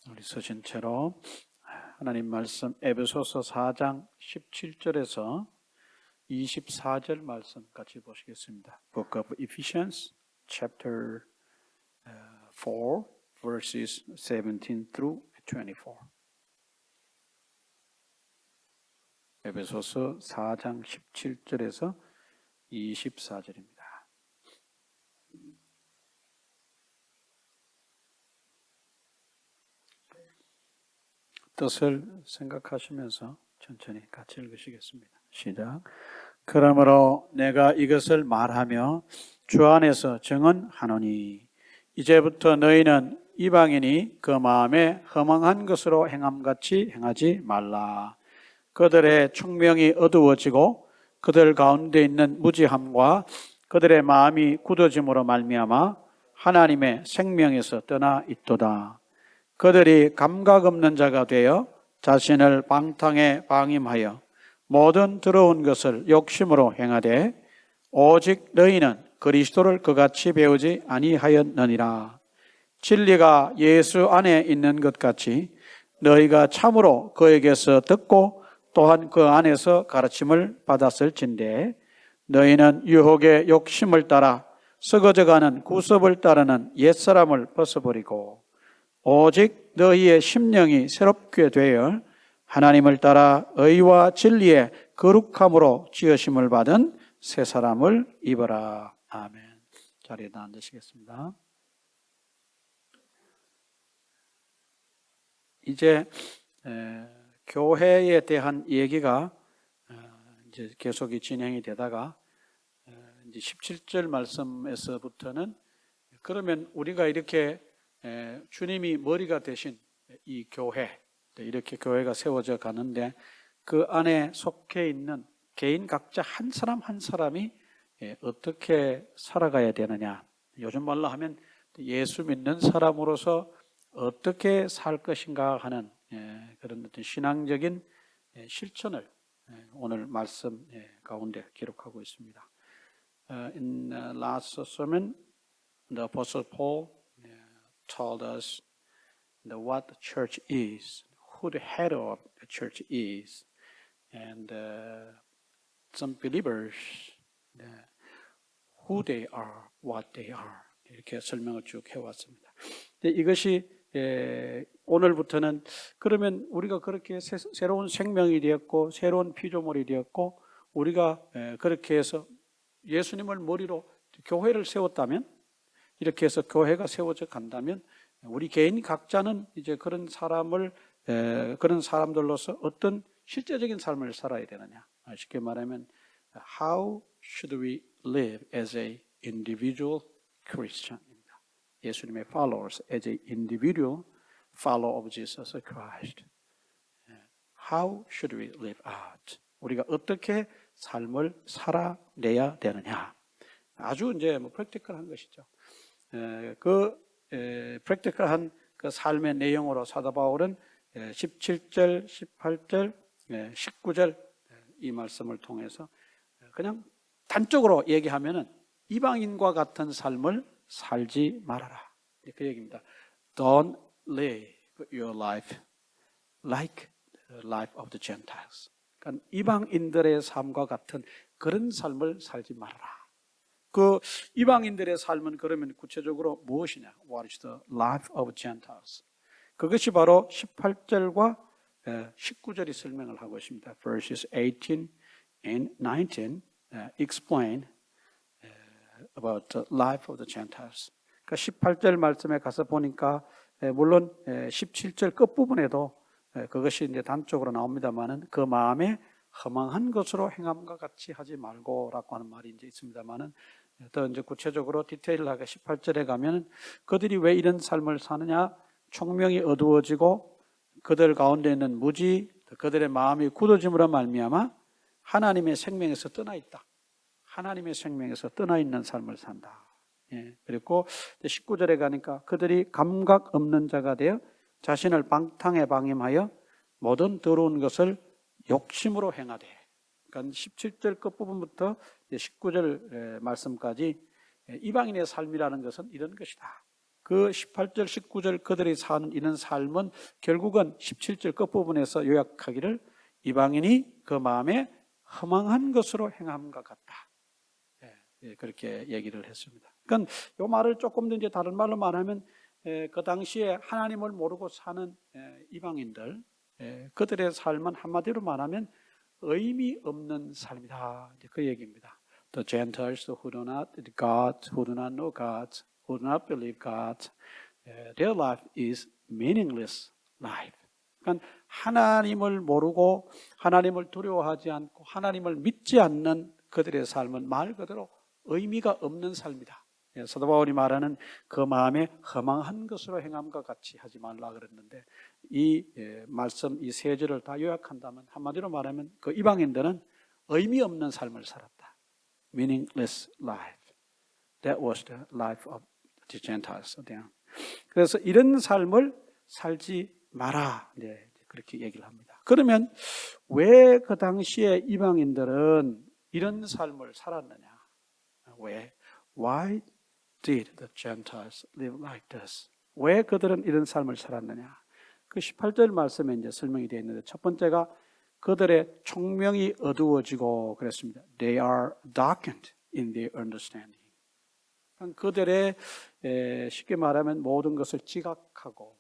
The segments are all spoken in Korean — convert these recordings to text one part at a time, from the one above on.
우리 서신 채로 하나님 말씀 에베소서 4장 17절에서 24절 말씀 같이 보시겠습니다. Book of Ephesians chapter 4 verses 17 through 24. 에베소서 4장 17절에서 24절입니다. 뜻을 생각하시면서 천천히 같이 읽으시겠습니다. 시작. 그러므로 내가 이것을 말하며 주 안에서 증언하노니 이제부터 너희는 이방인이 그 마음에 허망한 것으로 행함같이 행하지 말라. 그들의 총명이 어두워지고 그들 가운데 있는 무지함과 그들의 마음이 굳어짐으로 말미암아 하나님의 생명에서 떠나 있도다. 그들이 감각 없는 자가 되어 자신을 방탕에 방임하여 모든 더러운 것을 욕심으로 행하되 오직 너희는 그리스도를 그같이 배우지 아니하였느니라. 진리가 예수 안에 있는 것 같이 너희가 참으로 그에게서 듣고 또한 그 안에서 가르침을 받았을진대 너희는 유혹의 욕심을 따라 썩어져가는 구습을 따르는 옛사람을 벗어버리고 오직 너희의 심령이 새롭게 되어 하나님을 따라 의와 진리의 거룩함으로 지으심을 받은 새 사람을 입어라. 아멘. 자리에 앉으시겠습니다. 이제 교회에 대한 얘기가 이제 계속 진행이 되다가 이제 17절 말씀에서부터는 그러면 우리가 이렇게 주님이 머리가 되신 이 교회, 이렇게 교회가 세워져 가는데 그 안에 속해 있는 개인 각자 한 사람 한 사람이 어떻게 살아가야 되느냐. 요즘 말로 하면 예수 믿는 사람으로서 어떻게 살 것인가 하는 그런 어떤 신앙적인 실천을 오늘 말씀 가운데 기록하고 있습니다. In the last sermon, the Apostle Paul told us what the church is, who the head of the church is, and some believers, who they are, what they are. 이렇게 설명을 쭉 해왔습니다. 이것이 오늘부터는 그러면 우리가 그렇게 새로운 생명이 되었고 새로운 피조물이 되었고 우리가 그렇게 해서 예수님을 머리로 교회를 세웠다면 이렇게 해서 교회가 세워져 간다면 우리 개인 각자는 이제 그런 사람들로서 어떤 실제적인 삶을 살아야 되느냐. 쉽게 말하면 How should we live as a individual Christian입니다. 예수님의 followers as a individual follower of Jesus Christ. How should we live out? 우리가 어떻게 삶을 살아내야 되느냐. 아주 이제 프랙티컬한 것이죠. 프랙티컬한 그 삶의 내용으로 사도 바울은 17절, 18절, 19절 이 말씀을 통해서 그냥 단적으로 얘기하면은 이방인과 같은 삶을 살지 말아라. 그 얘기입니다. Don't live your life like the life of the Gentiles. 그러니까 이방인들의 삶과 같은 그런 삶을 살지 말아라. 그 이방인들의 삶은 그러면 구체적으로 무엇이냐? What is the life of Gentiles? 그것이 바로 18절과 19절이 설명을 하고 있습니다. Verses 18 and 19 explain about the life of the Gentiles. 그러니까 18절 말씀에 가서 보니까 물론 17절 끝부분에도 그것이 이제 단적으로 나옵니다만은 그 마음에 허망한 것으로 행함과 같이 하지 말고라고 하는 말이 이제 있습니다만은 더 이제 구체적으로 디테일하게 18절에 가면은 그들이 왜 이런 삶을 사느냐? 총명이 어두워지고 그들 가운데 있는 무지, 그들의 마음이 굳어짐으로 말미암아 하나님의 생명에서 떠나 있다. 하나님의 생명에서 떠나 있는 삶을 산다. 그리고 19절에 가니까 그들이 감각 없는 자가 되어 자신을 방탕에 방임하여 모든 더러운 것을 욕심으로 행하되. 그러니까 17절 끝부분부터 19절 말씀까지 이방인의 삶이라는 것은 이런 것이다. 그 18절, 19절 그들이 사는 이런 삶은 결국은 17절 끝부분에서 요약하기를 이방인이 그 마음에 허망한 것으로 행함과 같다. 그렇게 얘기를 했습니다. 그러니까 이 말을 조금 더 이제 다른 말로 말하면 그 당시에 하나님을 모르고 사는 이방인들, 그들의 삶은 한마디로 말하면 의미 없는 삶이다. 그 얘기입니다. The Gentiles who do not God, who do not know God, who do not believe God, their life is meaningless life. 그러니까 하나님을 모르고 하나님을 두려워하지 않고 하나님을 믿지 않는 그들의 삶은 말 그대로 의미가 없는 삶이다. 사도 바울이 말하는 그 마음에 허망한 것으로 행함과 같이 하지 말라 그랬는데 이 말씀 이 세 절을 다 요약한다면 한마디로 말하면 그 이방인들은 의미 없는 삶을 살았다. Meaningless life. That was the life of the Gentiles. 그래서 이런 삶을 살지 마라. 그렇게 얘기를 합니다. 그러면 왜 그 당시에 이방인들은 이런 삶을 살았느냐? 왜? Why did the Gentiles live like this? 왜 그들은 이런 삶을 살았느냐? 그 18절 말씀에 이제 설명이 되어 있는데 첫 번째가 그들의 총명이 어두워지고 그랬습니다. They are darkened in their understanding. 그들의 쉽게 말하면 모든 것을 지각하고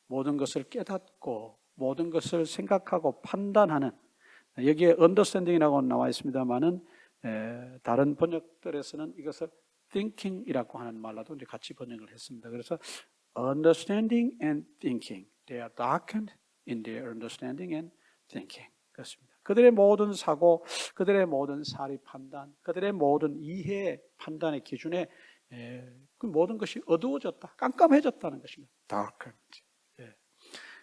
모든 것을 깨닫고 모든 것을 생각하고 판단하는 여기에 understanding이라고 나와 있습니다만은 다른 번역들에서는 이것을 thinking이라고 하는 말로도 이제 같이 번역을 했습니다. 그래서 understanding and thinking, they are darkened in their understanding and thinking. 그렇습니다. 그들의 모든 사고, 그들의 모든 사리 판단, 그들의 모든 이해 판단의 기준에 그 모든 것이 어두워졌다, 깜깜해졌다는 것입니다. darkened.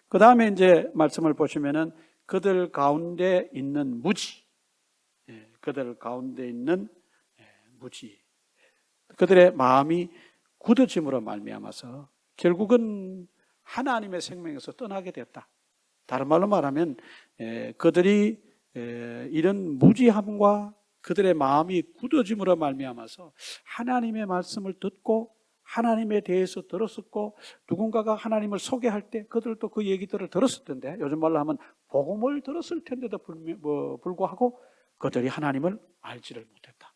그 다음에 이제 말씀을 보시면은 그들 가운데 있는 무지, 그들 가운데 있는 무지, 그들의 마음이 굳어짐으로 말미암아서 결국은 하나님의 생명에서 떠나게 됐다. 다른 말로 말하면 그들이 이런 무지함과 그들의 마음이 굳어짐으로 말미암아서 하나님의 말씀을 듣고 하나님에 대해서 들었었고 누군가가 하나님을 소개할 때 그들도 그 얘기들을 들었을 텐데 요즘 말로 하면 복음을 들었을 텐데도 불구하고 그들이 하나님을 알지를 못했다.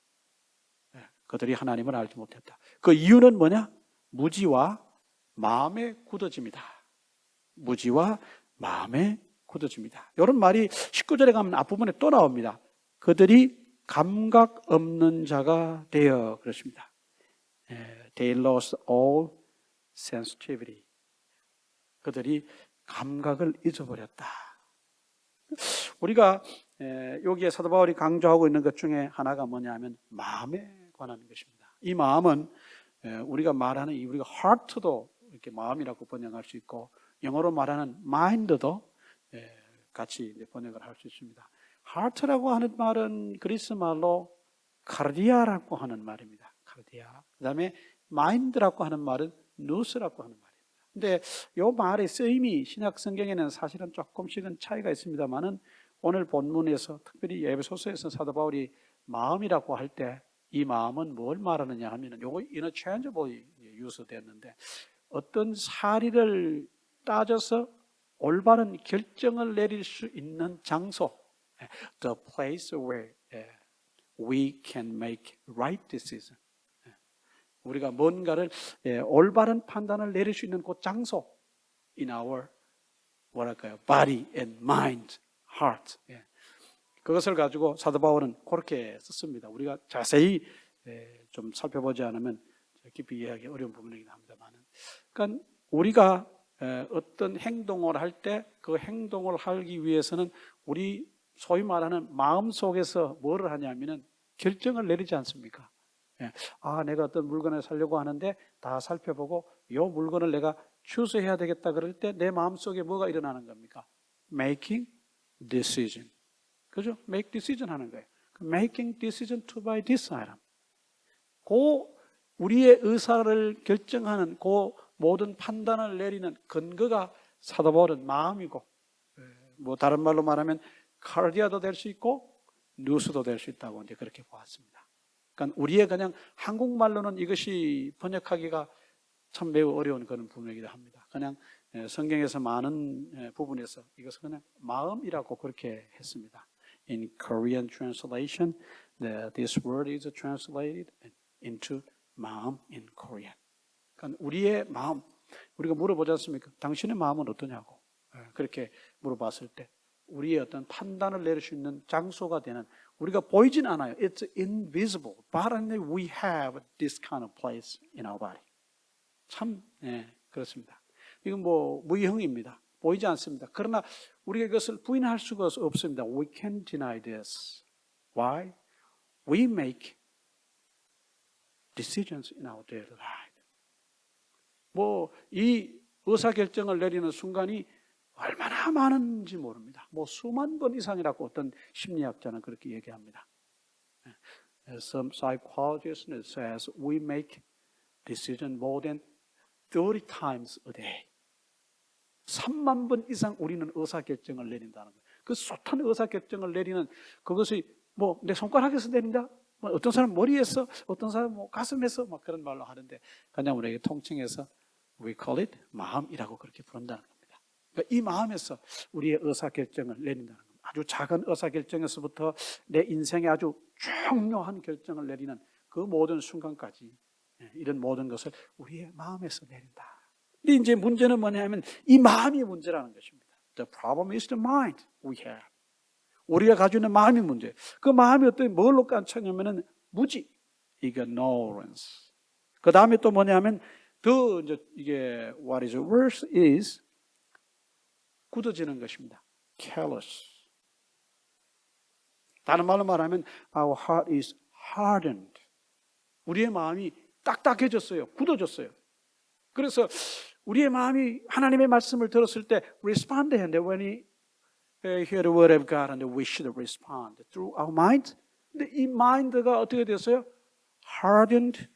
그들이 하나님을 알지 못했다. 그 이유는 뭐냐? 무지와 마음의 굳어짐이다. 무지와 마음의 굳어짐이다. 이런 말이 19절에 가면 앞부분에 또 나옵니다. 그들이 감각 없는 자가 되어 그렇습니다. They lost all sensitivity. 그들이 감각을 잊어버렸다. 우리가 여기에 사도 바울이 강조하고 있는 것 중에 하나가 뭐냐면 마음에 관한 것입니다. 이 마음은 우리가 말하는 우리가 heart도 이렇게 마음이라고 번역할 수 있고 영어로 말하는 mind도 같이 번역을 할 수 있습니다. heart라고 하는 말은 그리스 말로 카르디아라고 하는 말입니다. 카르디아. 그다음에 mind라고 하는 말은 누스라고 하는 말입니다. 근데 이 말의 쓰임이 신약 성경에는 사실은 조금씩은 차이가 있습니다만은 오늘 본문에서 특별히 에베소서에서 사도 바울이 마음이라고 할 때 이 마음은 뭘 말하느냐 하면은 요거 interchangeably 유서됐는데 어떤 사리를 따져서 올바른 결정을 내릴 수 있는 장소, the place where we can make right decision. 우리가 뭔가를 올바른 판단을 내릴 수 있는 그 장소, in our 뭐랄까요, body and mind, heart. 그것을 가지고 사도 바울은 그렇게 썼습니다. 우리가 자세히 좀 살펴보지 않으면 깊이 이해하기 어려운 부분이긴 합니다만, 그러니까 우리가 어떤 행동을 할 때 그 행동을 하기 위해서는 우리 소위 말하는 마음 속에서 뭐를 하냐면은 결정을 내리지 않습니까? 내가 어떤 물건을 사려고 하는데 다 살펴보고 이 물건을 내가 취소해야 되겠다 그럴 때 내 마음 속에 뭐가 일어나는 겁니까? Making decision. 그죠? Make decision 하는 거예요. Making decision to buy this item. 우리의 의사를 결정하는 그 모든 판단을 내리는 근거가 사도 바울은 마음이고, 뭐 다른 말로 말하면 카르디아도 될 수 있고 누스도 될 수 있다고 이제 그렇게 보았습니다. 그러니까 우리의 그냥 한국말로는 이것이 번역하기가 참 매우 어려운 그런 부분이기도 합니다. 그냥 성경에서 많은 부분에서 이것을 그냥 마음이라고 그렇게 했습니다. In Korean translation, this word is translated into 마음 in Korean. 그러니까 우리의 마음, 우리가 물어보지 않습니까? 당신의 마음은 어떠냐고. 그렇게 물어봤을 때 우리의 어떤 판단을 내릴 수 있는 장소가 되는, 우리가 보이진 않아요. It's invisible. But we have this kind of place in our body. 참 그렇습니다. 이건 뭐 무형입니다. 보이지 않습니다. 그러나 우리가 이것을 부인할 수가 없습니다. We can't deny this. Why? We make decisions in our daily life. 뭐 이 의사결정을 내리는 순간이 얼마나 많은지 모릅니다. 뭐 수만 번 이상이라고 어떤 심리학자는 그렇게 얘기합니다. Some psychologists says we make decision more than 30 times a day. 3만 번 이상 우리는 의사결정을 내린다는 거예요. 그 숱한 의사결정을 내리는 그것이 뭐 내 손가락에서 내린다? 뭐 어떤 사람 머리에서, 어떤 사람 뭐 가슴에서 막 그런 말로 하는데 그냥 우리에게 통칭해서 we call it 마음이라고 그렇게 부른다는 겁니다. 그러니까 이 마음에서 우리의 의사결정을 내린다는 겁니다. 아주 작은 의사결정에서부터 내 인생의 아주 중요한 결정을 내리는 그 모든 순간까지 이런 모든 것을 우리의 마음에서 내린다. 근데 이제 문제는 뭐냐면 이 마음이 문제라는 것입니다. The problem is the mind we have. 우리가 가지고 있는 마음이 문제. 그 마음이 어떤 뭘로 깐차냐면은 무지, ignorance. 그 다음에 또 뭐냐면 더 이제 이게 what is worse is 굳어지는 것입니다. careless. 다른 말로 말하면 our heart is hardened. 우리의 마음이 딱딱해졌어요. 굳어졌어요. 그래서 우리의 마음이 하나님의 말씀을 들었을 때 respond 했는데 when we hear the word of God and we should respond through our mind. 근데 이 mind가 어떻게 됐어요? hardened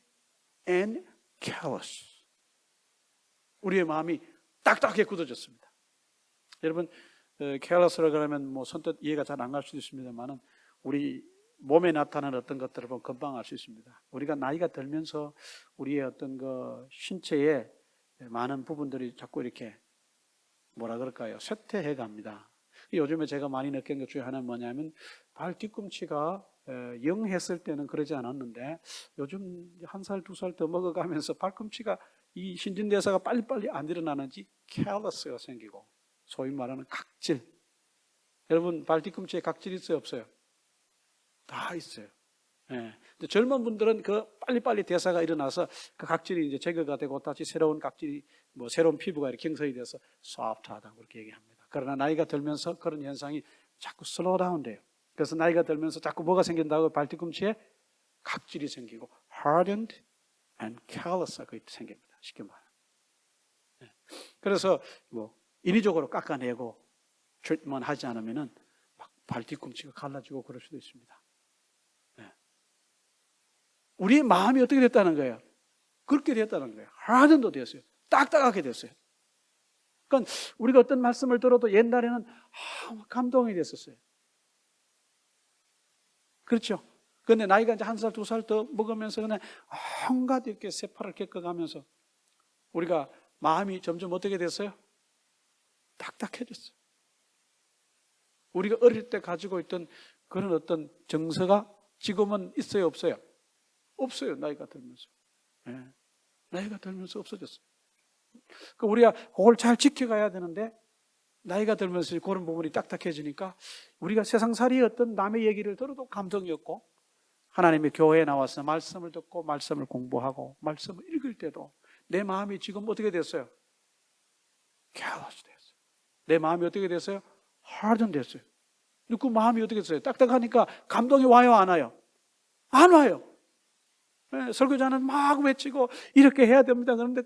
and callous. 우리의 마음이 딱딱하게 굳어졌습니다. 여러분, careless라고 하면 뭐 선뜻 이해가 잘 안 갈 수도 있습니다만은 우리 몸에 나타나는 어떤 것들을 보면 금방 알 수 있습니다. 우리가 나이가 들면서 우리의 어떤 그 신체에 많은 부분들이 자꾸 이렇게 뭐라 그럴까요? 쇠퇴해 갑니다. 요즘에 제가 많이 느낀 것 중에 하나는 뭐냐면 발 뒤꿈치가 영 했을 때는 그러지 않았는데 요즘 한 살, 두 살 더 먹어가면서 발꿈치가 이 신진대사가 빨리빨리 안 일어나는지 callous가 생기고 소위 말하는 각질. 여러분 발 뒤꿈치에 각질 있어요? 없어요? 다 있어요. 근데 젊은 분들은 그 빨리빨리 대사가 일어나서 그 각질이 이제 제거가 되고 다시 새로운 각질이 뭐 새로운 피부가 이렇게 형성이 돼서 소프트하다고 그렇게 얘기합니다. 그러나 나이가 들면서 그런 현상이 자꾸 슬로우 다운 돼요. 그래서 나이가 들면서 자꾸 뭐가 생긴다고 발 뒤꿈치에 각질이 생기고 hardened and callous가 생깁니다. 쉽게 말하면. 그래서 뭐 인위적으로 깎아내고 트리트먼트 하지 않으면은 막 발 뒤꿈치가 갈라지고 그럴 수도 있습니다. 우리의 마음이 어떻게 됐다는 거예요? 그렇게 됐다는 거예요. hardened 됐어요. 딱딱하게 됐어요. 그러니까 우리가 어떤 말씀을 들어도 옛날에는 감동이 됐었어요. 그렇죠? 그런데 나이가 이제 한 살, 두 살 더 먹으면서 그냥 한가득 이렇게 세파를 겪어가면서 우리가 마음이 점점 어떻게 됐어요? 딱딱해졌어요. 우리가 어릴 때 가지고 있던 그런 어떤 정서가 지금은 있어요, 없어요? 없어요, 나이가 들면서. 나이가 들면서 없어졌어요. 그러니까 우리가 그걸 잘 지켜가야 되는데 나이가 들면서 그런 부분이 딱딱해지니까 우리가 세상살이 어떤 남의 얘기를 들어도 감동이 없고 하나님의 교회에 나와서 말씀을 듣고 말씀을 공부하고 말씀을 읽을 때도 내 마음이 지금 어떻게 됐어요? callous 됐어요. 내 마음이 어떻게 됐어요? hardened 됐어요. 그 마음이 어떻게 됐어요? 딱딱하니까 감동이 와요, 안 와요? 안 와요. 설교자는 막 외치고 이렇게 해야 됩니다. 그런데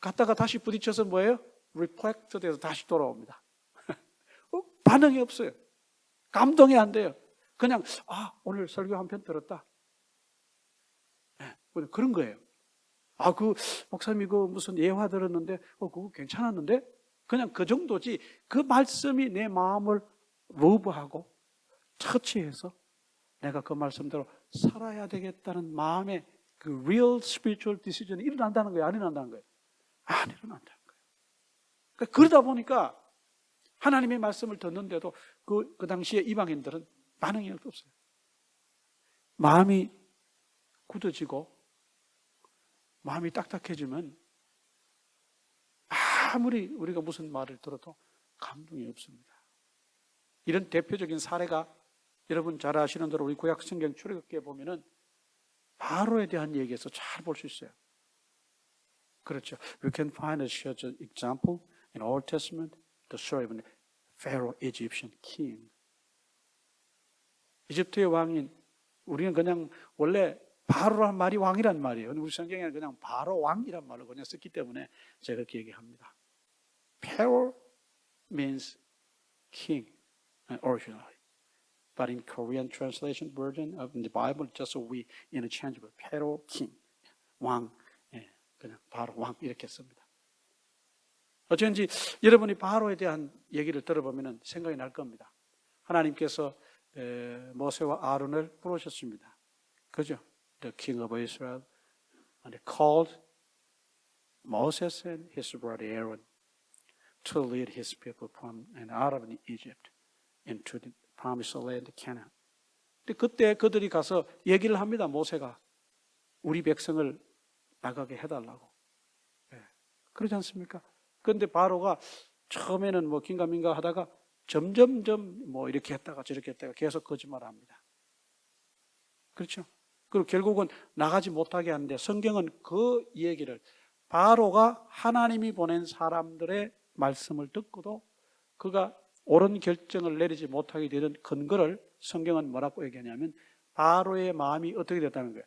갔다가 다시 부딪혀서 뭐예요? reflect 돼서 다시 돌아옵니다. 반응이 없어요. 감동이 안 돼요. 그냥 오늘 설교 한 편 들었다. 그런 거예요. 그 목사님이 그 무슨 예화 들었는데 그거 괜찮았는데 그냥 그 정도지. 그 말씀이 내 마음을 무브하고 터치해서 내가 그 말씀대로 살아야 되겠다는 마음의 그 real spiritual decision이 일어난다는 거예요? 안 일어난다는 거예요? 안 일어난다는 거예요. 그러다 보니까 하나님의 말씀을 듣는데도 그 당시에 이방인들은 반응이 없었어요. 마음이 굳어지고 마음이 딱딱해지면 아무리 우리가 무슨 말을 들어도 감동이 없습니다. 이런 대표적인 사례가 여러분 잘 아시는 대로 우리 구약 성경 출애굽기에 보면은 바로에 대한 얘기에서 잘 볼 수 있어요. 그렇죠. We can find a such an example in Old Testament, the story of Pharaoh, Egyptian king. 이집트의 왕인, 우리는 그냥 원래 바로란 말이 왕이란 말이에요. 우리 성경에는 그냥 바로 왕이란 말을 그냥 썼기 때문에 제가 그렇게 얘기합니다. Pharaoh means king originally. But in Korean translation version of the Bible, just we interchangeable. Pharaoh, king, 왕, 그냥 바로 왕 이렇게 씁니다. 어쩐지 여러분이 바로에 대한 얘기를 들어보면 생각이 날 겁니다. 하나님께서 모세와 아론을 부르셨습니다. 그죠? The king of Israel, and called Moses and his brother Aaron to lead his people from and out of Egypt into the promised land, Canaan. 근데 그때 그들이 가서 얘기를 합니다. 모세가 우리 백성을 나가게 해달라고. 그러지 않습니까? 그런데 바로가 처음에는 뭐 긴가민가 하다가 점점점 뭐 이렇게 했다가 저렇게 했다가 계속 거짓말을 합니다. 그렇죠? 그리고 결국은 나가지 못하게 하는데 성경은 그 얘기를 바로가 하나님이 보낸 사람들의 말씀을 듣고도 그가 옳은 결정을 내리지 못하게 되는 근거를 성경은 뭐라고 얘기하냐면 바로의 마음이 어떻게 됐다는 거예요?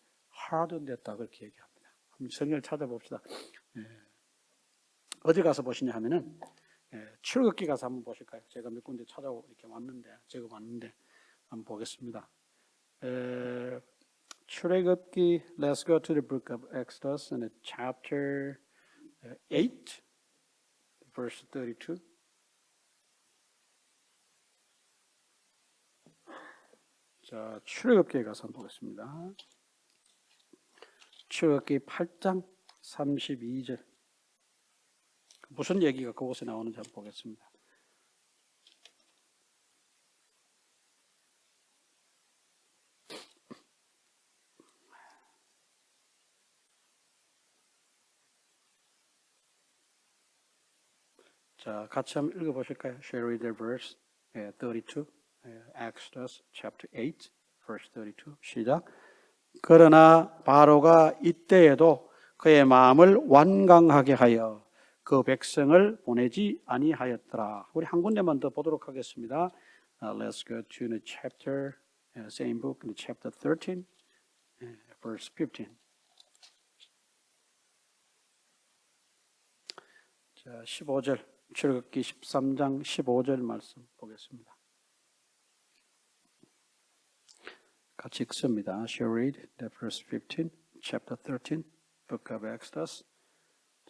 hardened 됐다 그렇게 얘기합니다. 한번 성경을 찾아봅시다. 어디 가서 보시냐 하면은 출애굽기 가서 한번 보실까요? 제가 몇 군데 찾아오고 이렇게 왔는데 한번 보겠습니다. 출애굽기, let's go to the book of Exodus and chapter 8, verse 32. 자, 출애굽기에 가서 한번 보겠습니다. 출애굽기 8장 32절. 무슨 얘기가 그곳에 나오는지 한번 보겠습니다. 자, 같이 한번 읽어보실까요? Shall we read the verse 32? Exodus chapter 8, verse 32. 시작. 그러나 바로가 이때에도 그의 마음을 완강하게 하여 그 백성을 보내지 아니하였더라. 우리 한 군데만 더 보도록 하겠습니다. Let's go to the chapter, same book, chapter 13, verse 15. 자, 15절, 출애굽기 13장 15절 말씀 보겠습니다. 같이 읽습니다. Shall read the verse 15, chapter 13, book of Exodus.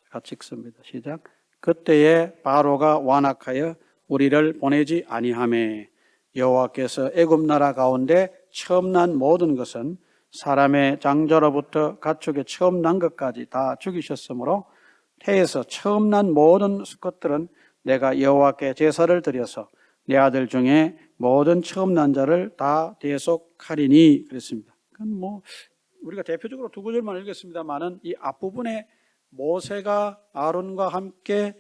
같이 읽습니다. 시작. 그때에 바로가 완악하여 우리를 보내지 아니하매 여호와께서 애굽 나라 가운데 처음 난 모든 것은 사람의 장자로부터 가축의 처음 난 것까지 다 죽이셨으므로 태에서 처음 난 모든 수컷들은 내가 여호와께 제사를 드려서 내 아들 중에 모든 처음 난 자를 다 대속하리니 그랬습니다. 그건 뭐 우리가 대표적으로 두 구절만 읽겠습니다만은 이 앞부분에 모세가 아론과 함께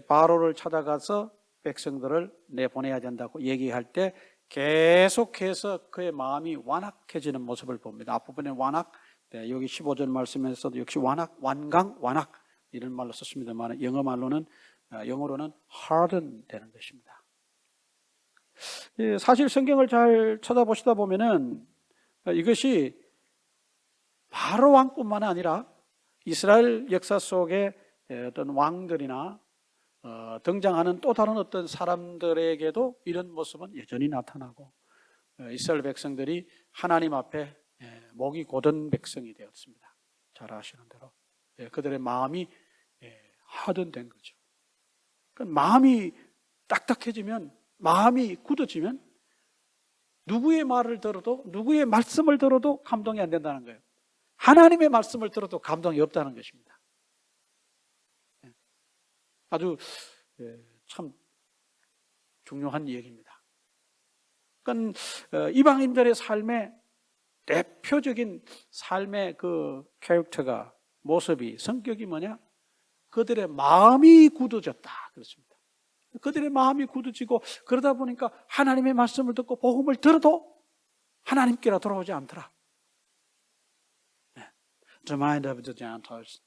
바로를 찾아가서 백성들을 내보내야 된다고 얘기할 때 계속해서 그의 마음이 완악해지는 모습을 봅니다. 앞부분에 완악, 여기 15절 말씀에서도 역시 완악, 완강, 완악 이런 말로 썼습니다만 영어로는 harden 되는 것입니다. 사실 성경을 잘 찾아보시다 보면은 이것이 바로 왕뿐만 아니라 이스라엘 역사 속에 어떤 왕들이나 등장하는 또 다른 어떤 사람들에게도 이런 모습은 여전히 나타나고 이스라엘 백성들이 하나님 앞에 목이 곧은 백성이 되었습니다. 잘 아시는 대로 그들의 마음이 하든된 거죠. 마음이 딱딱해지면, 마음이 굳어지면 누구의 말을 들어도, 누구의 말씀을 들어도 감동이 안 된다는 거예요. 하나님의 말씀을 들어도 감동이 없다는 것입니다. 아주 참 중요한 얘기입니다. 그러니까 이방인들의 삶의 대표적인 삶의 그 캐릭터가, 모습이, 성격이 뭐냐? 그들의 마음이 굳어졌다 그렇습니다. 그들의 마음이 굳어지고 그러다 보니까 하나님의 말씀을 듣고 복음을 들어도 하나님께로 돌아오지 않더라. The mind of the Gentiles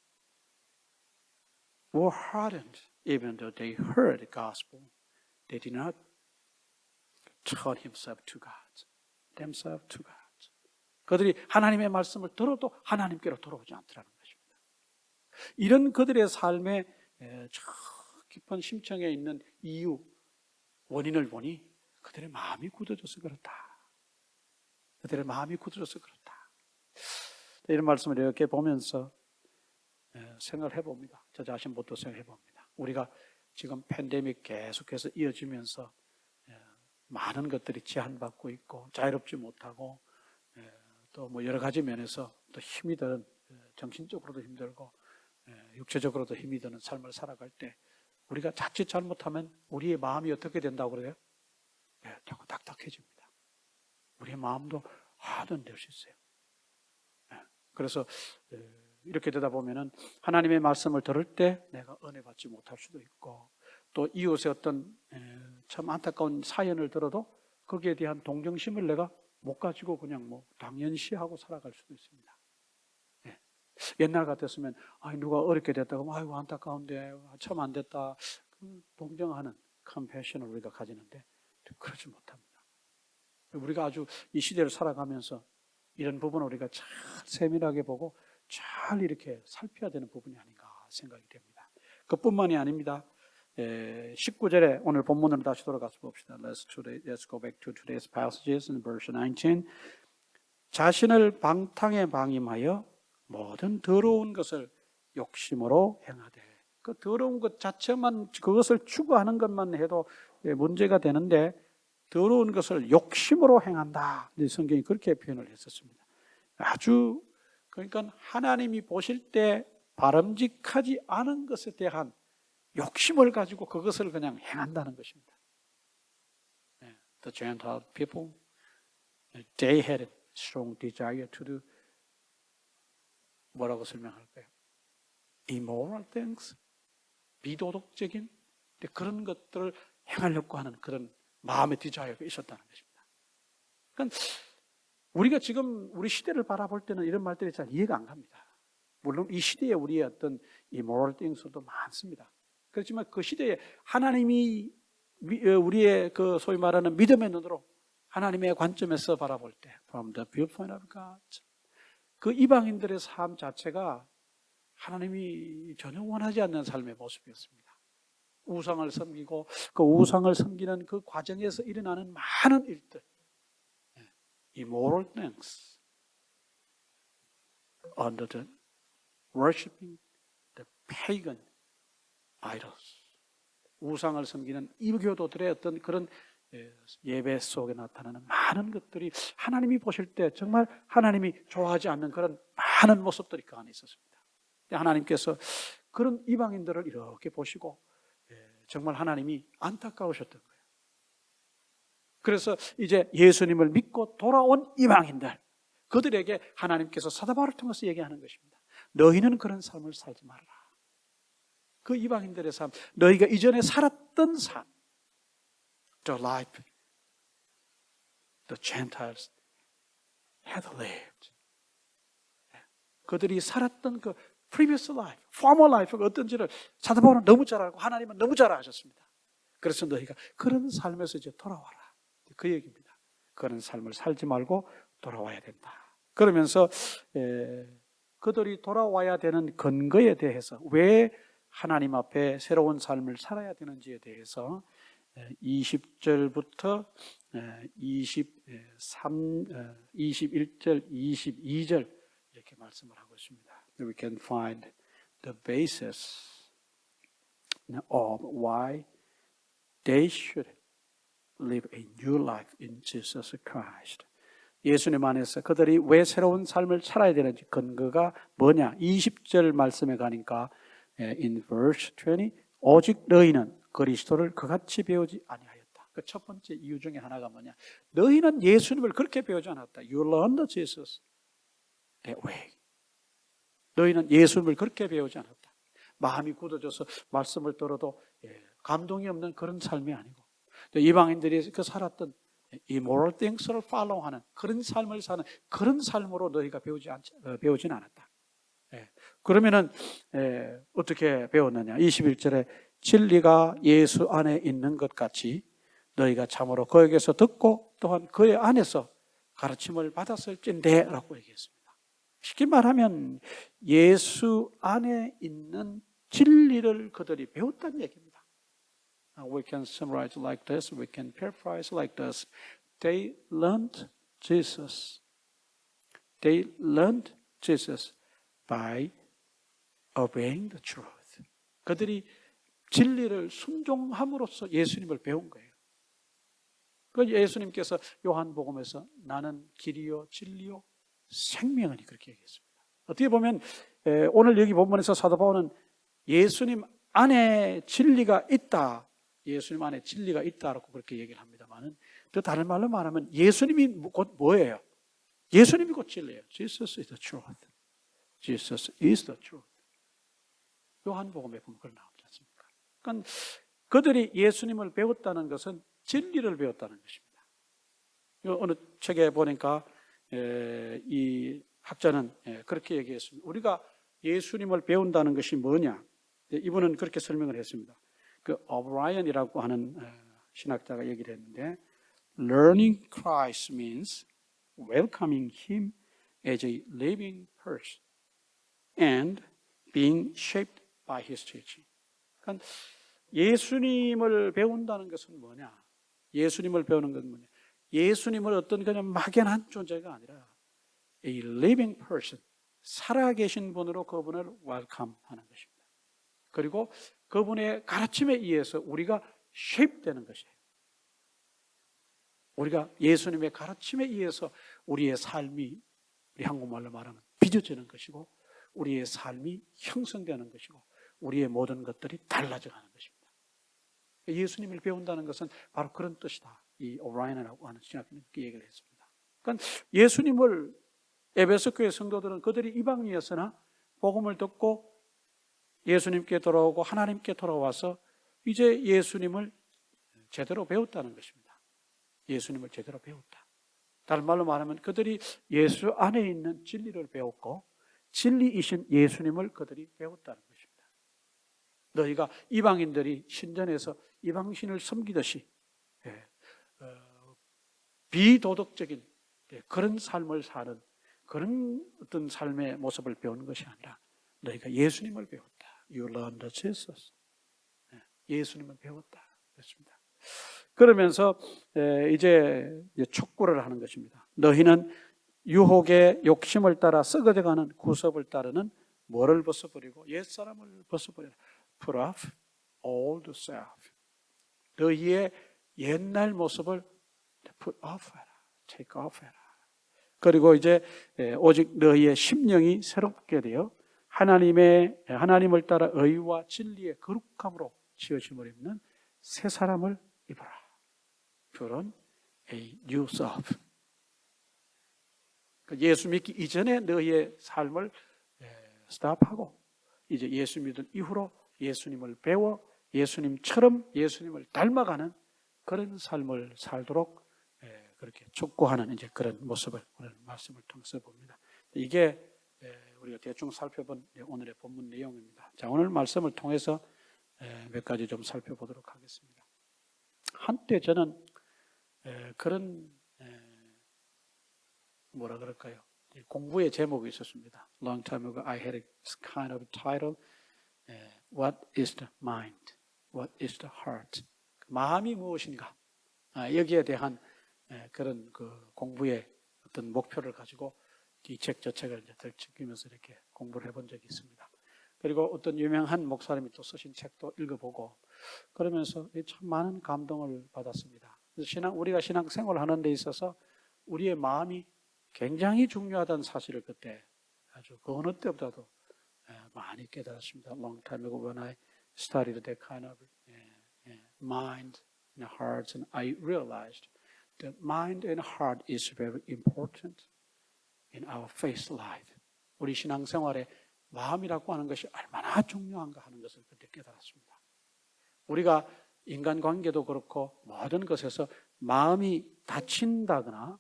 were hardened even though they heard the gospel. They did not turn themselves to God. 그들이 하나님의 말씀을 들어도 하나님께로 돌아오지 않더라는 것입니다. 이런 그들의 삶의 저 깊은 심층에 있는 이유, 원인을 보니 그들의 마음이 굳어져서 그렇다. 그들의 마음이 굳어져서 그렇다. 이런 말씀을 이렇게 보면서 생각을 해봅니다. 저 자신부터 생각해봅니다. 우리가 지금 팬데믹 계속해서 이어지면서 많은 것들이 제한받고 있고 자유롭지 못하고 또 뭐 여러 가지 면에서 또 힘이 드는, 정신적으로도 힘들고 육체적으로도 힘이 드는 삶을 살아갈 때 우리가 자칫 잘못하면 우리의 마음이 어떻게 된다고 그래요? 자꾸 딱딱해집니다. 우리의 마음도 하든될 수 있어요. 그래서 이렇게 되다 보면은 하나님의 말씀을 들을 때 내가 은혜 받지 못할 수도 있고, 또 이웃의 어떤 참 안타까운 사연을 들어도 거기에 대한 동정심을 내가 못 가지고 그냥 뭐 당연시하고 살아갈 수도 있습니다. 옛날 같았으면 누가 어렵게 됐다고 아이고 안타까운데 참 안 됐다, 동정하는 컴패션을 우리가 가지는데 그러지 못합니다. 우리가 아주 이 시대를 살아가면서 이런 부분을 우리가 잘 세밀하게 보고 잘 이렇게 살펴야 되는 부분이 아닌가 생각이 됩니다. 그뿐만이 아닙니다. 19절에 오늘 본문으로 다시 돌아가서 봅시다. Let's go back to today's passages in verse 19. 자신을 방탕에 방임하여 모든 더러운 것을 욕심으로 행하되, 그 더러운 것 자체만, 그것을 추구하는 것만 해도 문제가 되는데 더러운 것을 욕심으로 행한다. 성경이 그렇게 표현을 했었습니다. 아주, 그러니까 하나님이 보실 때 바람직하지 않은 것에 대한 욕심을 가지고 그것을 그냥 행한다는 것입니다. The Gentile people, they had a strong desire to do, 뭐라고 설명할까요? Immoral things, 비도덕적인 그런 것들을 행하려고 하는 그런 마음의 디자이어가 있었다는 것입니다. 그러니까 우리가 지금 우리 시대를 바라볼 때는 이런 말들이 잘 이해가 안 갑니다. 물론 이 시대에 우리의 어떤 immoral things도 많습니다. 그렇지만 그 시대에 하나님이 우리의 그 소위 말하는 믿음의 눈으로 하나님의 관점에서 바라볼 때, from the viewpoint of God, 그 이방인들의 삶 자체가 하나님이 전혀 원하지 않는 삶의 모습이었습니다. 우상을 섬기고 그 우상을 섬기는 그 과정에서 일어나는 많은 일들, immoral things, under the worshiping the pagan idols, 우상을 섬기는 이교도들의 어떤 그런 예배 속에 나타나는 많은 것들이 하나님이 보실 때 정말 하나님이 좋아하지 않는 그런 많은 모습들이 그 안에 있었습니다. 하나님께서 그런 이방인들을 이렇게 보시고 정말 하나님이 안타까우셨던 거예요. 그래서 이제 예수님을 믿고 돌아온 이방인들, 그들에게 하나님께서 사도 바울을 통해서 얘기하는 것입니다. 너희는 그런 삶을 살지 말라. 그 이방인들의 삶, 너희가 이전에 살았던 삶, the life the Gentiles had lived. 그들이 살았던 그 previous life, former life가 어떤지를 사도 바울은 너무 잘 알고 하나님은 너무 잘 아셨습니다. 그래서 너희가 그런 삶에서 이제 돌아와라, 그 얘기입니다. 그런 삶을 살지 말고 돌아와야 된다. 그러면서 그들이 돌아와야 되는 근거에 대해서, 왜 하나님 앞에 새로운 삶을 살아야 되는지에 대해서 20절부터 21절, 22절 이렇게 말씀을 하고 있습니다. We can find the basis of why they should live a new life in Jesus Christ. 예수님 안에서 그들이 왜 새로운 삶을 살아야 되는지 근거가 뭐냐? 20절 말씀에 가니까 in verse 20 오직 너희는 그리스도를 그같이 배우지 아니하였다. 그 첫 번째 이유 중에 하나가 뭐냐? 너희는 예수님을 그렇게 배우지 않았다. You learned Jesus that way. 너희는 예수님을 그렇게 배우지 않았다. 마음이 굳어져서 말씀을 들어도 감동이 없는 그런 삶이 아니고 이방인들이 그 살았던 immoral things를 follow하는 그런 삶을 사는 그런 삶으로 너희가 배우진 않았다. 그러면은 어떻게 배웠느냐? 21절에 진리가 예수 안에 있는 것 같이 너희가 참으로 그에게서 듣고 또한 그의 안에서 가르침을 받았을진데 라고 얘기했습니다. 쉽게 말하면 예수 안에 있는 진리를 그들이 배웠다는 얘기입니다. We can summarize like this, we can paraphrase like this. They learned Jesus. They learned Jesus by obeying the truth. 그들이 진리를 순종함으로써 예수님을 배운 거예요. 그 예수님께서 요한복음에서 나는 길이요 진리요 생명이니 그렇게 얘기했습니다. 어떻게 보면 오늘 여기 본문에서 사도 바울은 예수님 안에 진리가 있다, 예수님 안에 진리가 있다라고 그렇게 얘기를 합니다만은 또 다른 말로 말하면 예수님이 곧 뭐예요? 예수님이 곧 진리예요. Jesus is the truth. Jesus is the truth. 요한복음에 보면 그걸 나오지 않습니까? 그러니까 그들이 예수님을 배웠다는 것은 진리를 배웠다는 것입니다. 어느 책에 보니까 이 학자는 그렇게 얘기했습니다. 우리가 예수님을 배운다는 것이 뭐냐? 이분은 그렇게 설명을 했습니다. 그 오브라이언이라고 하는 신학자가 얘기를 했는데 Learning Christ means welcoming Him as a living person and being shaped by His teaching. 그러니까 예수님을 배운다는 것은 뭐냐? 예수님을 배우는 것은 뭐냐? 예수님을 어떤 그냥 막연한 존재가 아니라 a living person, 살아계신 분으로 그분을 웰컴하는 것입니다. 그리고 그분의 가르침에 의해서 우리가 shape되는 것이에요. 우리가 예수님의 가르침에 의해서 우리의 삶이 우리 한국말로 말하면 빚어지는 것이고 우리의 삶이 형성되는 것이고 우리의 모든 것들이 달라져가는 것입니다. 예수님을 배운다는 것은 바로 그런 뜻이다. 이 오브라이언이라고 하는 신학자는 그렇게 얘기를 했습니다. 그러니까 예수님을 에베소 교회 성도들은 그들이 이방인이었으나 복음을 듣고 예수님께 돌아오고 하나님께 돌아와서 이제 예수님을 제대로 배웠다는 것입니다. 예수님을 제대로 배웠다. 다른 말로 말하면 그들이 예수 안에 있는 진리를 배웠고 진리이신 예수님을 그들이 배웠다는 것입니다. 너희가 이방인들이 신전에서 이방신을 섬기듯이 비도덕적인 그런 삶을 사는 그런 어떤 삶의 모습을 배우는 것이 아니라 너희가 예수님을 배웠다. You learned Jesus. 예수님을 배웠다. 그렇습니다. 그러면서 이제 촉구를 하는 것입니다. 너희는 유혹의 욕심을 따라 썩어져가는 구습을 따르는 뭐를 벗어버리고 옛사람을 벗어버려라. Put off old self. 너희의 옛날 모습을 put off 해라. take off 해라. 그리고 이제 오직 너희의 심령이 새롭게 되어 하나님을 따라 의와 진리의 거룩함으로 지으심을 입는 새 사람을 입어라. 그런 a new self. 예수 믿기 이전에 너희의 삶을 스탑하고 이제 예수 믿은 이후로 예수님을 배워 예수님처럼 예수님을 닮아가는 그런 삶을 살도록 그렇게 촉구하는 이제 그런 모습을 오늘 말씀을 통해서 봅니다. 이게 우리가 대충 살펴본 오늘의 본문 내용입니다. 자, 오늘 말씀을 통해서 몇 가지 좀 살펴보도록 하겠습니다. 한때 저는 그런 뭐라 그럴까요? 공부의 제목이 있었습니다. Long time ago, I had a kind of title. What is the mind? What is the heart? 마음이 무엇인가? 여기에 대한 그런 그 공부의 어떤 목표를 가지고 이 책 저 책을 이제 들추면서 이렇게 공부를 해본 적이 있습니다. 그리고 어떤 유명한 목사님이 또 쓰신 책도 읽어보고 그러면서 참 많은 감동을 받았습니다. 그래서 우리가 신앙생활을 하는 데 있어서 우리의 마음이 굉장히 중요하다는 사실을 그때 아주 그 어느 때보다도 많이 깨달았습니다. Long time ago when I studied that kind of mind and heart, and I realized that mind and heart is very important in our faith life. 우리 신앙생활에 마음이라고 하는 것이 얼마나 중요한가 하는 것을 그때 깨달았습니다. 우리가 인간관계도 그렇고 모든 것에서 마음이 다친다거나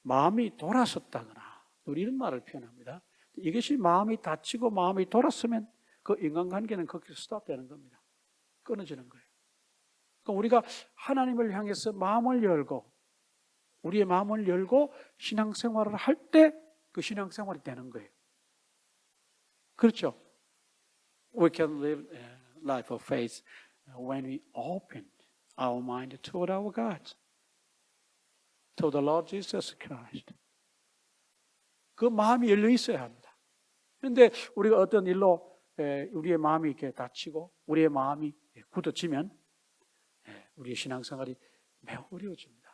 마음이 돌아섰다거나 우리 이런 말을 표현합니다. 이것이 마음이 다치고 마음이 돌았으면 그 인간관계는 거기서 스탑되는 겁니다. 끊어지는 거예요. 그러니까 우리가 하나님을 향해서 마음을 열고 우리의 마음을 열고 신앙생활을 할 때 그 신앙생활이 되는 거예요. 그렇죠? We can live a life of faith when we open our mind toward our God, to the Lord Jesus Christ. 그 마음이 열려 있어야 합니다. 그런데 우리가 어떤 일로 우리의 마음이 이렇게 다치고 우리의 마음이 굳어지면 우리의 신앙생활이 매우 어려워집니다.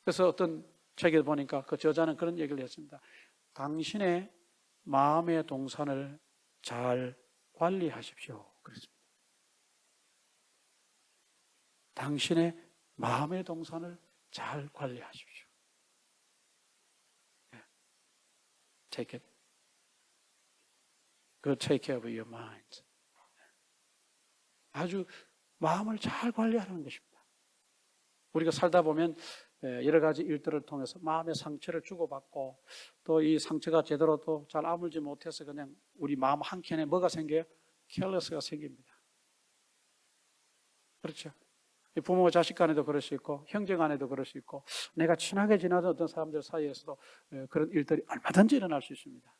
그래서 어떤 책에 보니까 그 저자는 그런 얘기를 했습니다. 당신의 마음의 동산을 잘 관리하십시오. 그랬습니다. 당신의 마음의 동산을 잘 관리하십시오. Take it. Go take care of your mind. 아주 마음을 잘 관리하는 것입니다. 우리가 살다 보면 여러 가지 일들을 통해서 마음의 상처를 주고받고 또 이 상처가 제대로 또 잘 아물지 못해서 그냥 우리 마음 한켠에 뭐가 생겨요? careless가 생깁니다. 그렇죠? 부모 자식 간에도 그럴 수 있고 형제 간에도 그럴 수 있고 내가 친하게 지내던 어떤 사람들 사이에서도 그런 일들이 얼마든지 일어날 수 있습니다.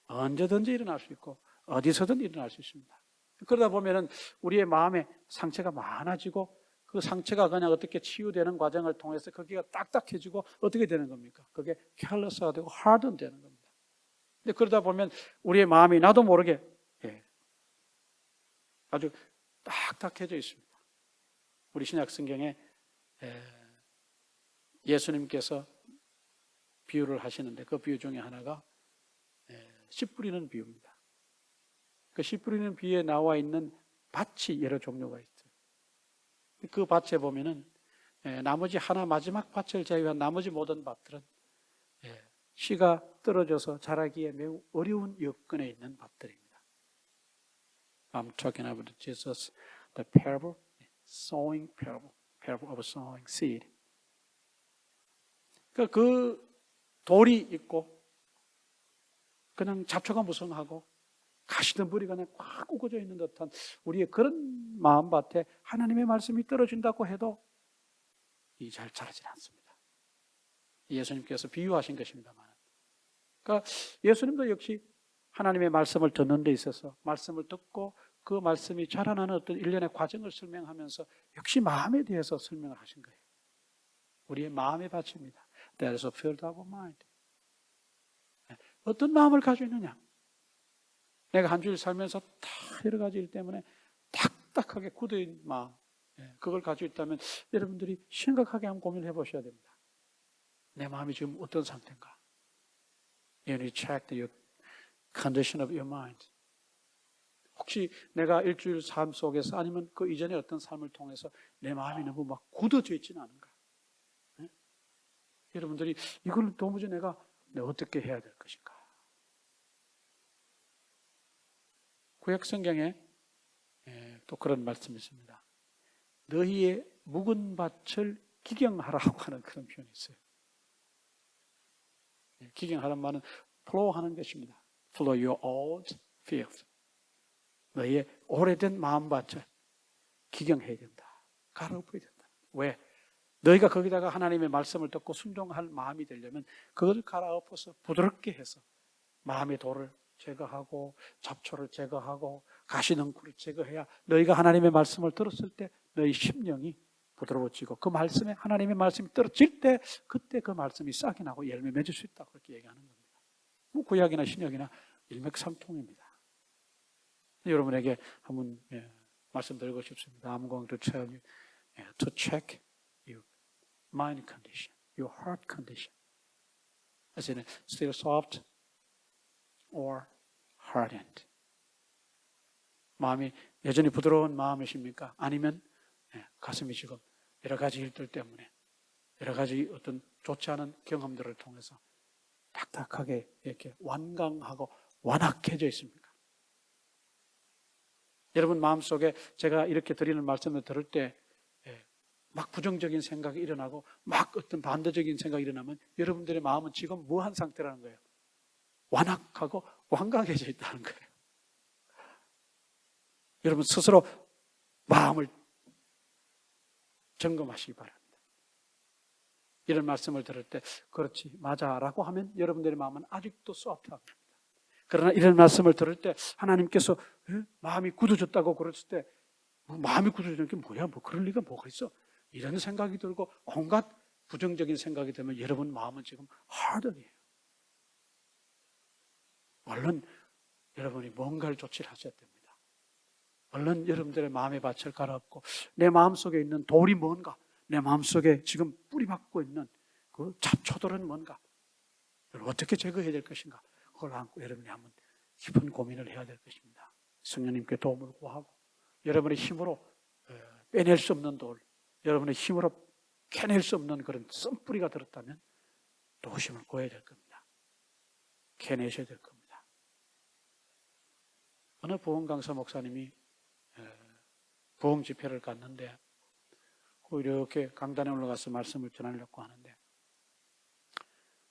언제든지 일어날 수 있고 어디서든 일어날 수 있습니다. 그러다 보면은 우리의 마음에 상처가 많아지고 그 상처가 그냥 어떻게 치유되는 과정을 통해서 거기가 딱딱해지고 어떻게 되는 겁니까? 그게 careless가 되고 harden 되는 겁니다. 근데 그러다 보면 우리의 마음이 나도 모르게 아주 딱딱해져 있습니다. 우리 신약 성경에 예수님께서 비유를 하시는데 그 비유 중에 하나가 씨 뿌리는 비유입니다. 그 씨 뿌리는 비유에 나와 있는 밭이 여러 종류가 있어요. 그 밭에 보면은 나머지 하나 마지막 밭을 제외한 나머지 모든 밭들은 씨가 떨어져서 자라기에 매우 어려운 여건에 있는 밭들입니다. I'm talking about Jesus, the parable, sowing parable, parable of sowing seed. 그 돌이 있고 그냥 잡초가 무성하고 가시덤불이 그냥 꽉 우거져 있는 듯한 우리의 그런 마음밭에 하나님의 말씀이 떨어진다고 해도 이 잘 자라지 않습니다. 예수님께서 비유하신 것입니다만, 그러니까 예수님도 역시 하나님의 말씀을 듣는 데 있어서 말씀을 듣고 그 말씀이 자라나는 어떤 일련의 과정을 설명하면서 역시 마음에 대해서 설명을 하신 거예요. 우리의 마음의 밭입니다. That is a field of mind. 어떤 마음을 가지고 있느냐? 내가 한 주일 살면서 다 여러 가지 일 때문에 딱딱하게 굳어있는 마음, 그걸 가지고 있다면 여러분들이 심각하게 한번 고민해 보셔야 됩니다. 내 마음이 지금 어떤 상태인가? You need to check the condition of your mind. 혹시 내가 일주일 삶 속에서 아니면 그 이전에 어떤 삶을 통해서 내 마음이 너무 막 굳어져 있지는 않은가? 여러분들이 이걸 도무지 내가 어떻게 해야 될 것인가? 구약 성경에 또 그런 말씀이 있습니다. 너희의 묵은 밭을 기경하라고 하는 그런 표현이 있어요. 기경하라는 말은 플로우하는 것입니다. Flow your old field. 너희의 오래된 마음밭을 기경해야 된다. 갈아엎어야 된다. 왜? 너희가 거기다가 하나님의 말씀을 듣고 순종할 마음이 되려면 그것을 갈아엎어서 부드럽게 해서 마음의 돌을 제거하고 잡초를 제거하고 가시덩굴을 제거해야 너희가 하나님의 말씀을 들었을 때 너희 심령이 부드러워지고 그 말씀에 하나님의 말씀이 떨어질 때 그때 그 말씀이 싹이 나고 열매 맺을 수 있다 그렇게 얘기하는 겁니다. 뭐 구약이나 신약이나 일맥상통입니다. 여러분에게 한번 말씀드리고 싶습니다. I'm going to tell you to check your mind condition. your heart condition. As in, still soft or hardened. 마음이 여전히 부드러운 마음이십니까? 아니면 가슴이 지금 여러 가지 일들 때문에 여러 가지 어떤 좋지 않은 경험들을 통해서 딱딱하게 이렇게 완강하고 완악해져 있습니까? 여러분 마음속에 제가 이렇게 드리는 말씀을 들을 때 막 부정적인 생각이 일어나고 막 어떤 반대적인 생각이 일어나면 여러분들의 마음은 지금 뭐한 상태라는 거예요? 완악하고 완강해져 있다는 거예요. 여러분 스스로 마음을 점검하시기 바랍니다. 이런 말씀을 들을 때 그렇지 맞아라고 하면 여러분들의 마음은 아직도 소프트합니다. 그러나 이런 말씀을 들을 때 하나님께서 마음이 굳어졌다고 그랬을 때 마음이 굳어지는 게 뭐야? 뭐 그럴 리가 뭐가 있어? 이런 생각이 들고 온갖 부정적인 생각이 들면 여러분 마음은 지금 하든이에요. 얼른 여러분이 뭔가를 조치를 하셔야 됩니다. 얼른 여러분들의 마음의 밭을 갈아엎고 내 마음속에 있는 돌이 뭔가, 내 마음속에 지금 뿌리박고 있는 그 잡초들은 뭔가, 어떻게 제거해야 될 것인가, 그걸 안고 여러분이 한번 깊은 고민을 해야 될 것입니다. 성령님께 도움을 구하고 여러분의 힘으로 빼낼 수 없는 돌, 여러분의 힘으로 캐낼 수 없는 그런 썬뿌리가 들었다면 도심을 구해야 될 겁니다. 캐내셔야 될 겁니다. 어느 부흥 강사 목사님이 부흥 집회를 갔는데 이렇게 강단에 올라가서 말씀을 전하려고 하는데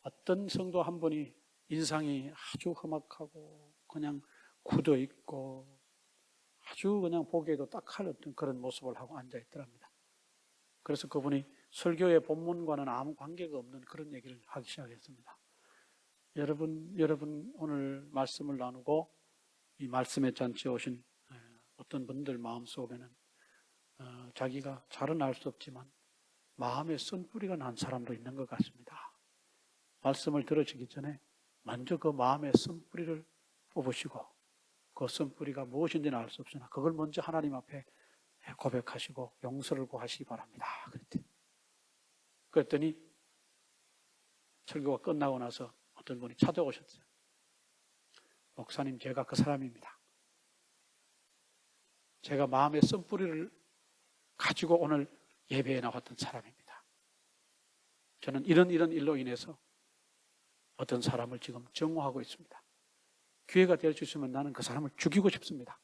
어떤 성도 한 분이 인상이 아주 험악하고 그냥 굳어 있고 아주 그냥 보기에도 딱할 어떤 그런 모습을 하고 앉아 있더랍니다. 그래서 그분이 설교의 본문과는 아무 관계가 없는 그런 얘기를 하기 시작했습니다. 여러분 오늘 말씀을 나누고 이 말씀의 잔치에 오신 어떤 분들 마음속에는 자기가 잘은 알 수 없지만 마음에 쓴뿌리가 난 사람도 있는 것 같습니다. 말씀을 들으시기 전에 먼저 그 마음의 쓴뿌리를 뽑으시고 그 쓴뿌리가 무엇인지는 알 수 없으나 그걸 먼저 하나님 앞에 고백하시고 용서를 구하시기 바랍니다. 그랬더니 설교가 끝나고 나서 어떤 분이 찾아오셨어요. 목사님, 제가 그 사람입니다. 제가 마음의 쓴뿌리를 가지고 오늘 예배에 나왔던 사람입니다. 저는 이런 일로 인해서 어떤 사람을 지금 증오하고 있습니다. 기회가 될 수 있으면 나는 그 사람을 죽이고 싶습니다.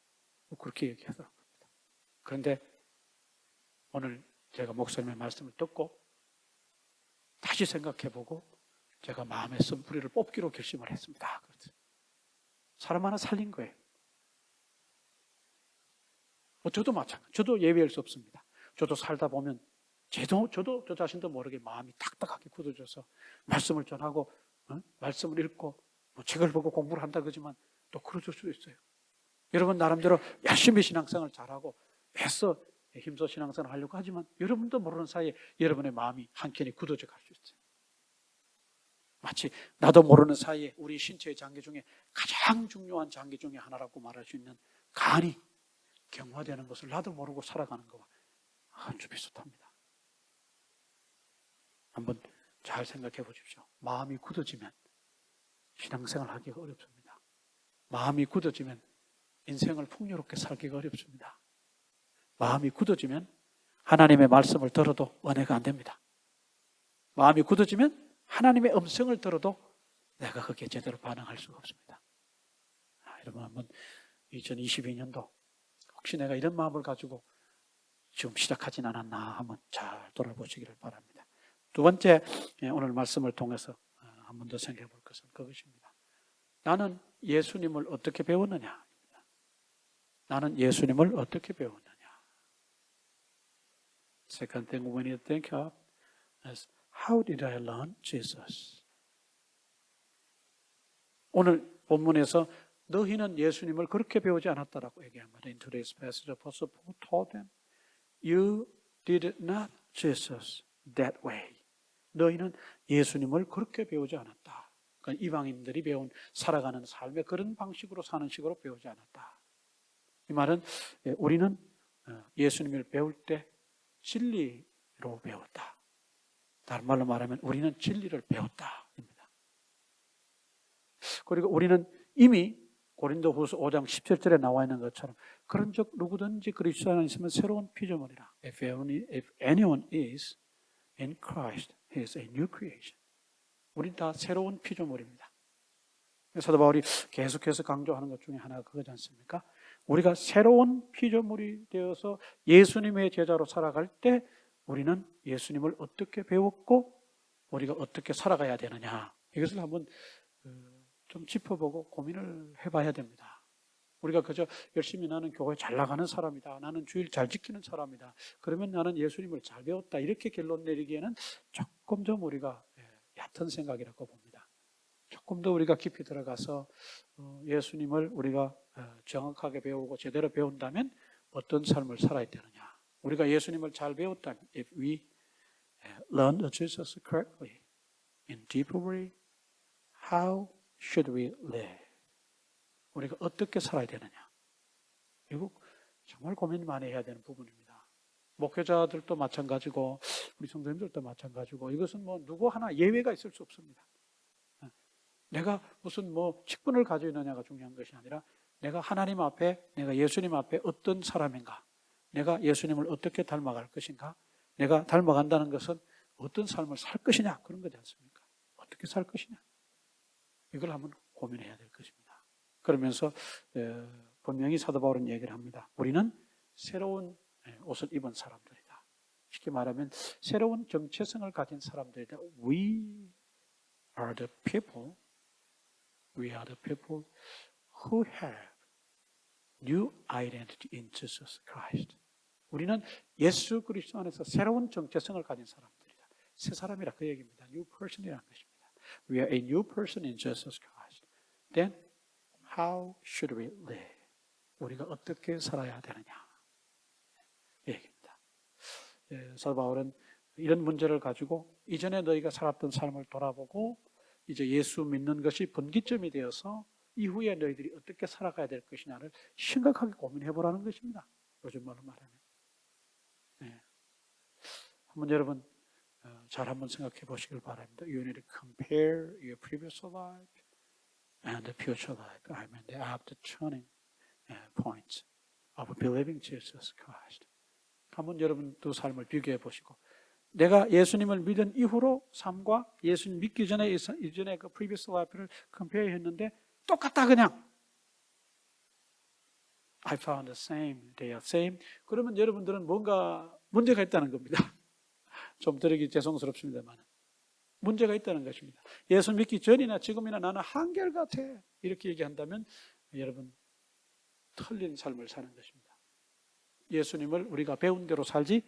그렇게 얘기하더라고요. 그런데 오늘 제가 목사님의 말씀을 듣고 다시 생각해보고 제가 마음의 쓴뿌리를 뽑기로 결심을 했습니다. 사람 하나 살린 거예요. 저도 마찬가지. 저도 예외할 수 없습니다. 저도 살다 보면 저도 저 자신도 모르게 마음이 딱딱하게 굳어져서 말씀을 전하고 말씀을 읽고 책을 보고 공부를 한다 그러지만 또 그러질 수 있어요. 여러분 나름대로 열심히 신앙생활을 잘하고 애써 힘써 신앙생활을 하려고 하지만 여러분도 모르는 사이에 여러분의 마음이 한켠이 굳어져 갈 수 있어요. 마치 나도 모르는 사이에 우리 신체의 장기 중에 가장 중요한 장기 중에 하나라고 말할 수 있는 간이 경화되는 것을 나도 모르고 살아가는 것과 아주 비슷합니다. 한번 잘 생각해 보십시오. 마음이 굳어지면 신앙생활 하기가 어렵습니다. 마음이 굳어지면 인생을 풍요롭게 살기가 어렵습니다. 마음이 굳어지면 하나님의 말씀을 들어도 은혜가 안 됩니다. 마음이 굳어지면 하나님의 음성을 들어도 내가 거기에 제대로 반응할 수가 없습니다. 여러분 한번 2022년도 혹시 내가 이런 마음을 가지고 지금 시작하진 않았나 한번 잘 돌아보시기를 바랍니다. 두 번째 오늘 말씀을 통해서 한 번 더 생각해 볼 것은 그것입니다. 나는 예수님을 어떻게 배웠느냐? 나는 예수님을 어떻게 배웠느냐? Second thing we need to think of is how did I learn Jesus? 오늘 본문에서 너희는 예수님을 그렇게 배우지 않았다라고 얘기합니다. In today's passage, Apostle Paul told them, you did not Jesus that way. 너희는 예수님을 그렇게 배우지 않았다. 그러니까 이방인들이 배운 살아가는 삶의 그런 방식으로 사는 식으로 배우지 않았다. 이 말은 우리는 예수님을 배울 때 진리로 배웠다. 다른 말로 말하면 우리는 진리를 배웠다입니다. 그리고 우리는 이미 고린도후서 5장 17절에 나와 있는 것처럼 그런 적 누구든지 그리스도 안에 있으면 새로운 피조물이라. If anyone is in Christ, he is a new creation. 우린 다 새로운 피조물입니다. 사도 바울이 계속해서 강조하는 것 중에 하나가 그거지 않습니까? 우리가 새로운 피조물이 되어서 예수님의 제자로 살아갈 때 우리는 예수님을 어떻게 배웠고 우리가 어떻게 살아가야 되느냐, 이것을 한번 좀 짚어보고 고민을 해봐야 됩니다. 우리가 그저 열심히 나는 교회 잘 나가는 사람이다, 나는 주일 잘 지키는 사람이다, 그러면 나는 예수님을 잘 배웠다, 이렇게 결론 내리기에는 조금 좀 우리가 얕은 생각이라고 봅니다. 조금 더 우리가 깊이 들어가서 예수님을 우리가 정확하게 배우고 제대로 배운다면 어떤 삶을 살아야 되느냐, 우리가 예수님을 잘 배웠다면 if we learn Jesus correctly in deeper way, how should we live? 우리가 어떻게 살아야 되느냐, 이거 정말 고민 많이 해야 되는 부분입니다. 목회자들도 마찬가지고 우리 성도님들도 마찬가지고 이것은 뭐 누구 하나 예외가 있을 수 없습니다. 내가 무슨 뭐 직분을 가지고 있느냐가 중요한 것이 아니라 내가 하나님 앞에, 내가 예수님 앞에 어떤 사람인가, 내가 예수님을 어떻게 닮아갈 것인가, 내가 닮아간다는 것은 어떤 삶을 살 것이냐, 그런 거지 않습니까? 어떻게 살 것이냐, 이걸 한번 고민해야 될 것입니다. 그러면서 분명히 사도 바울은 얘기를 합니다. 우리는 새로운 옷을 입은 사람들이다. 쉽게 말하면 새로운 정체성을 가진 사람들이다. We are the people who have new identity in Jesus Christ. 우리는 예수 그리스도 안에서 새로운 정체성을 가진 사람들이다. 새 사람이라 그 얘기입니다. New person이라는 것입니다. We are a new person in Jesus Christ. Then how should we live? 우리가 어떻게 살아야 되느냐, 이 얘기입니다. 사도 바울은 이런 문제를 가지고 이전에 너희가 살았던 삶을 돌아보고 이제 예수 믿는 것이 분기점이 되어서 이후에 너희들이 어떻게 살아가야 될 것이냐를 심각하게 고민해 보라는 것입니다. 요즘 말로 말하면. 한번 여러분 잘 한번 생각해 보시길 바랍니다. You need to compare your previous life and the future life. I mean, they have the turning points of believing Jesus Christ. 한번 여러분 두 삶을 비교해 보시고 내가 예수님을 믿은 이후로 삶과 예수님 믿기 전에 이전에 그 previous life를 compare 했는데 똑같다 그냥. I found the same, they are same. 그러면 여러분들은 뭔가 문제가 있다는 겁니다. 좀 드리기 죄송스럽습니다만 문제가 있다는 것입니다. 예수 믿기 전이나 지금이나 나는 한결같아 이렇게 얘기한다면 여러분 틀린 삶을 사는 것입니다. 예수님을 우리가 배운 대로 살지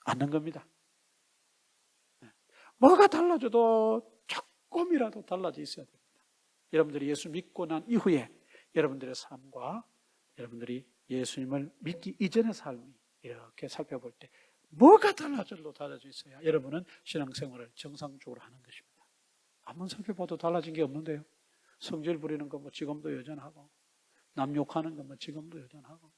않는 겁니다. 뭐가 달라져도 조금이라도 달라져 있어야 됩니다. 여러분들이 예수 믿고 난 이후에 여러분들의 삶과 여러분들이 예수님을 믿기 이전의 삶이 이렇게 살펴볼 때 뭐가 달라져 있어야 여러분은 신앙생활을 정상적으로 하는 것입니다. 한번 살펴봐도 달라진 게 없는데요. 성질 부리는 거 뭐 지금도 여전하고, 남 욕하는 거 뭐 지금도 여전하고,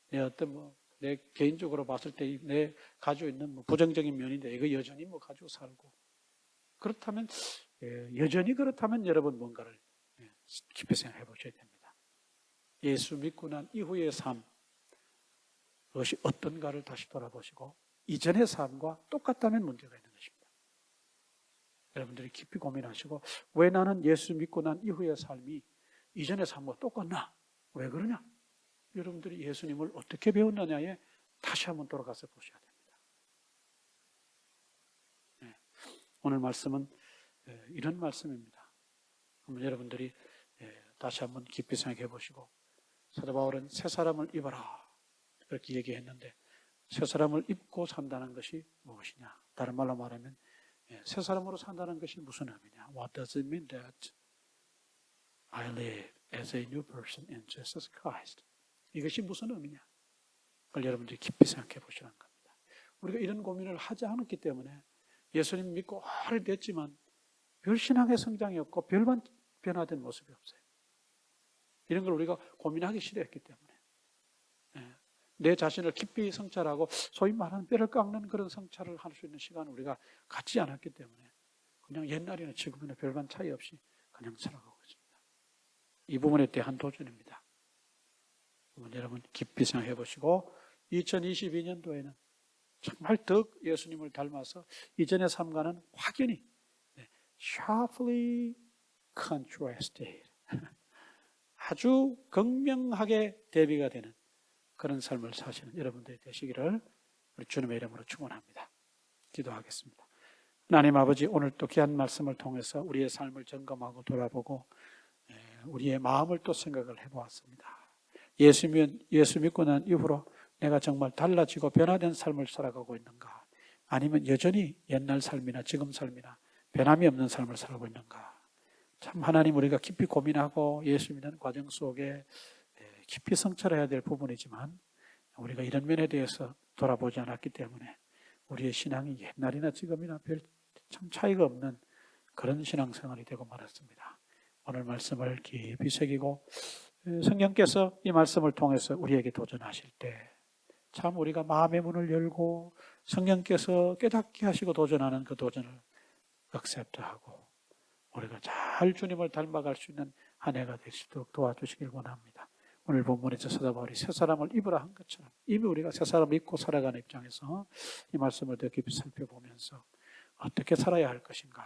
내 어떤 내 개인적으로 봤을 때 내 가지고 있는 부정적인 면인데 이거 여전히 가지고 살고, 그렇다면 여전히 그렇다면 여러분 뭔가를 깊이 생각해 보셔야 됩니다. 예수 믿고 난 이후의 삶, 그것이 어떤가를 다시 돌아보시고 이전의 삶과 똑같다면 문제가 있는 것입니다. 여러분들이 깊이 고민하시고 왜 나는 예수 믿고 난 이후의 삶이 이전의 삶과 똑같나? 왜 그러냐? 여러분들이 예수님을 어떻게 배웠느냐에 다시 한번 돌아가서 보셔야 됩니다. 오늘 말씀은 이런 말씀입니다. 한번 여러분들이 다시 한번 깊이 생각해 보시고 사도 바울은 새 사람을 입어라 그렇게 얘기했는데 새 사람을 입고 산다는 것이 무엇이냐? 다른 말로 말하면 새 사람으로 산다는 것이 무슨 의미냐? What does it mean that I live as a new person in Jesus Christ? 이것이 무슨 의미냐? 그걸 여러분들이 깊이 생각해 보시라는 겁니다. 우리가 이런 고민을 하지 않았기 때문에 예수님 믿고 오래됐지만 별 신앙의 성장이 없고 별반 변화된 모습이 없어요. 이런 걸 우리가 고민하기 싫어했기 때문에. 내 자신을 깊이 성찰하고 소위 말하는 뼈를 깎는 그런 성찰을 할 수 있는 시간을 우리가 갖지 않았기 때문에 그냥 옛날이나 지금이나 별반 차이 없이 그냥 살아가고 있습니다. 이 부분에 대한 도전입니다. 여러분 깊이 생각해 보시고 2022년도에는 정말 더 예수님을 닮아서 이전의 삶과는 확연히 sharply contrasted 아주 극명하게 대비가 되는 그런 삶을 사시는 여러분들이 되시기를 우리 주님의 이름으로 축원합니다. 기도하겠습니다. 하나님 아버지, 오늘 또 귀한 말씀을 통해서 우리의 삶을 점검하고 돌아보고 우리의 마음을 또 생각을 해보았습니다. 예수 믿고 난 이후로 내가 정말 달라지고 변화된 삶을 살아가고 있는가? 아니면 여전히 옛날 삶이나 지금 삶이나 변함이 없는 삶을 살아가고 있는가? 참 하나님, 우리가 깊이 고민하고 예수 믿는 과정 속에 깊이 성찰해야 될 부분이지만 우리가 이런 면에 대해서 돌아보지 않았기 때문에 우리의 신앙이 옛날이나 지금이나 별 참 차이가 없는 그런 신앙생활이 되고 말았습니다. 오늘 말씀을 깊이 새기고 성령께서 이 말씀을 통해서 우리에게 도전하실 때 참 우리가 마음의 문을 열고 성령께서 깨닫게 하시고 도전하는 그 도전을 액셉트하고 우리가 잘 주님을 닮아갈 수 있는 한 해가 될 수 있도록 도와주시길 원합니다. 오늘 본문에서 사도 바울이 새 사람을 입으라 한 것처럼 이미 우리가 새 사람을 입고 살아가는 입장에서 이 말씀을 더 깊이 살펴보면서 어떻게 살아야 할 것인가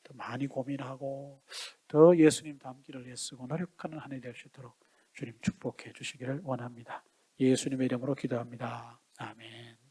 더 많이 고민하고 더 예수님 닮기를 애쓰고 노력하는 한 해 될 수 있도록 주님 축복해 주시기를 원합니다. 예수님의 이름으로 기도합니다. 아멘.